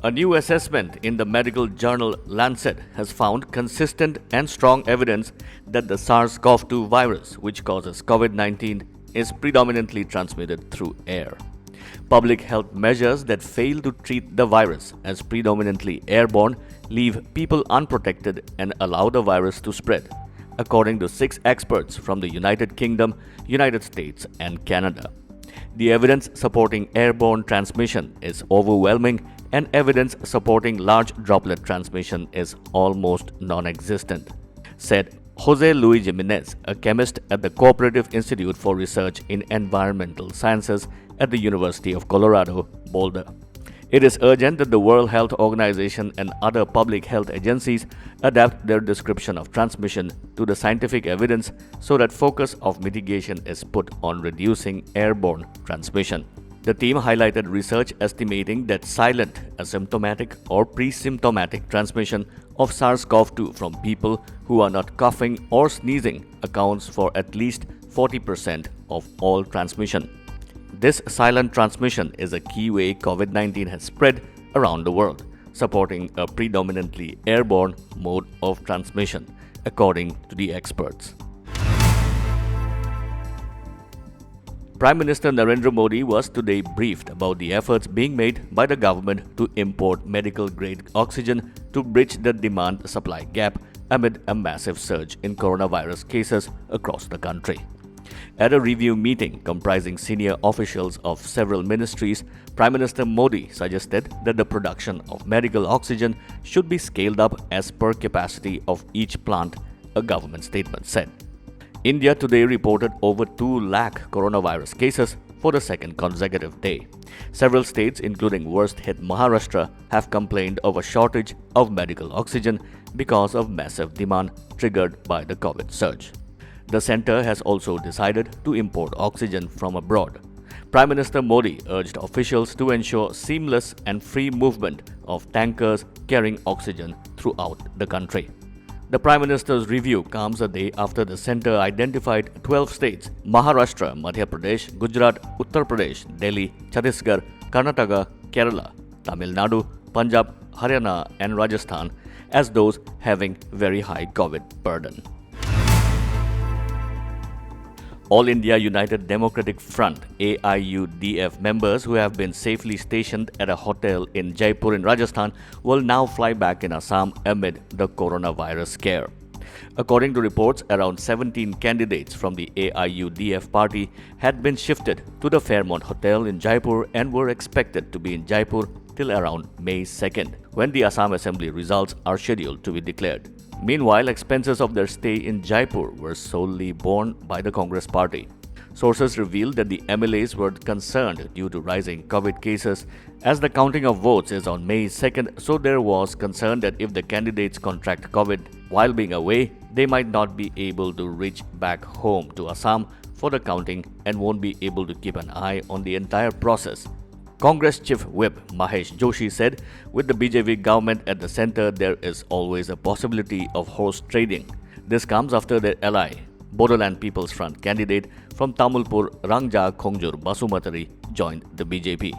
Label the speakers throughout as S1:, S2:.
S1: A new assessment in the medical journal Lancet has found consistent and strong evidence that the SARS-CoV-2 virus, which causes COVID-19, is predominantly transmitted through air. Public health measures that fail to treat the virus as predominantly airborne leave people unprotected and allow the virus to spread, according to 6 experts from the United Kingdom, United States, and Canada. The evidence supporting airborne transmission is overwhelming, and evidence supporting large droplet transmission is almost non-existent, said Jose Luis Jimenez, a chemist at the Cooperative Institute for Research in Environmental Sciences at the University of Colorado, Boulder. It is urgent that the World Health Organization and other public health agencies adapt their description of transmission to the scientific evidence so that focus of mitigation is put on reducing airborne transmission. The team highlighted research estimating that silent, asymptomatic, or pre-symptomatic transmission of SARS-CoV-2 from people who are not coughing or sneezing accounts for at least 40% of all transmission. This silent transmission is a key way COVID-19 has spread around the world, supporting a predominantly airborne mode of transmission, according to the experts. Prime Minister Narendra Modi was today briefed about the efforts being made by the government to import medical-grade oxygen to bridge the demand-supply gap amid a massive surge in coronavirus cases across the country. At a review meeting comprising senior officials of several ministries, Prime Minister Modi suggested that the production of medical oxygen should be scaled up as per capacity of each plant, a government statement said. India today reported over 2 lakh coronavirus cases for the second consecutive day. Several states, including worst-hit Maharashtra, have complained of a shortage of medical oxygen because of massive demand triggered by the COVID surge. The centre has also decided to import oxygen from abroad. Prime Minister Modi urged officials to ensure seamless and free movement of tankers carrying oxygen throughout the country. The Prime Minister's review comes a day after the centre identified 12 states – Maharashtra, Madhya Pradesh, Gujarat, Uttar Pradesh, Delhi, Chhattisgarh, Karnataka, Kerala, Tamil Nadu, Punjab, Haryana and Rajasthan – as those having very high COVID burden. All India United Democratic Front AIUDF members who have been safely stationed at a hotel in Jaipur in Rajasthan will now fly back in Assam amid the coronavirus scare. According to reports, around 17 candidates from the AIUDF party had been shifted to the Fairmont Hotel in Jaipur and were expected to be in Jaipur till around May 2nd, when the Assam Assembly results are scheduled to be declared. Meanwhile, expenses of their stay in Jaipur were solely borne by the Congress party. Sources revealed that the MLAs were concerned due to rising COVID cases as the counting of votes is on May 2nd, so there was concern that if the candidates contract COVID while being away, they might not be able to reach back home to Assam for the counting and won't be able to keep an eye on the entire process. Congress Chief Whip Mahesh Joshi said, with the BJP government at the centre, there is always a possibility of horse trading. This comes after their ally, Bodoland People's Front candidate from Tamulpur Rangja Khongjur Basumatari joined the BJP.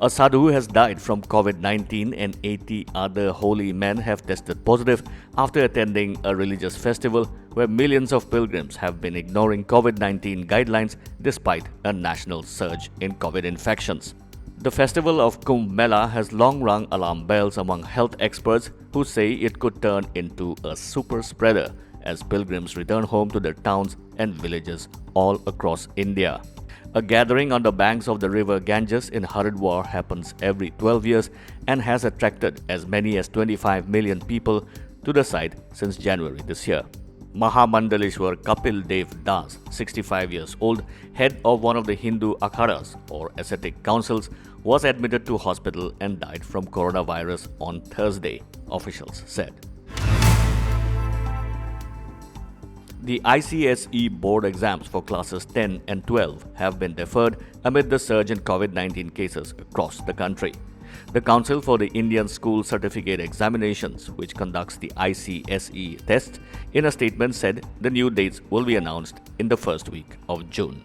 S1: A sadhu has died from COVID-19 and 80 other holy men have tested positive after attending a religious festival where millions of pilgrims have been ignoring COVID-19 guidelines despite a national surge in COVID infections. The festival of Kumbh Mela has long rung alarm bells among health experts who say it could turn into a super spreader as pilgrims return home to their towns and villages all across India. A gathering on the banks of the river Ganges in Haridwar happens every 12 years and has attracted as many as 25 million people to the site since January this year. Mahamandaleshwar Kapil Dev Das, 65 years old, head of one of the Hindu akhadas or ascetic councils, was admitted to hospital and died from coronavirus on Thursday, officials said. The ICSE board exams for classes 10 and 12 have been deferred amid the surge in COVID-19 cases across the country. The Council for the Indian School Certificate Examinations, which conducts the ICSE test, in a statement said the new dates will be announced in the first week of June.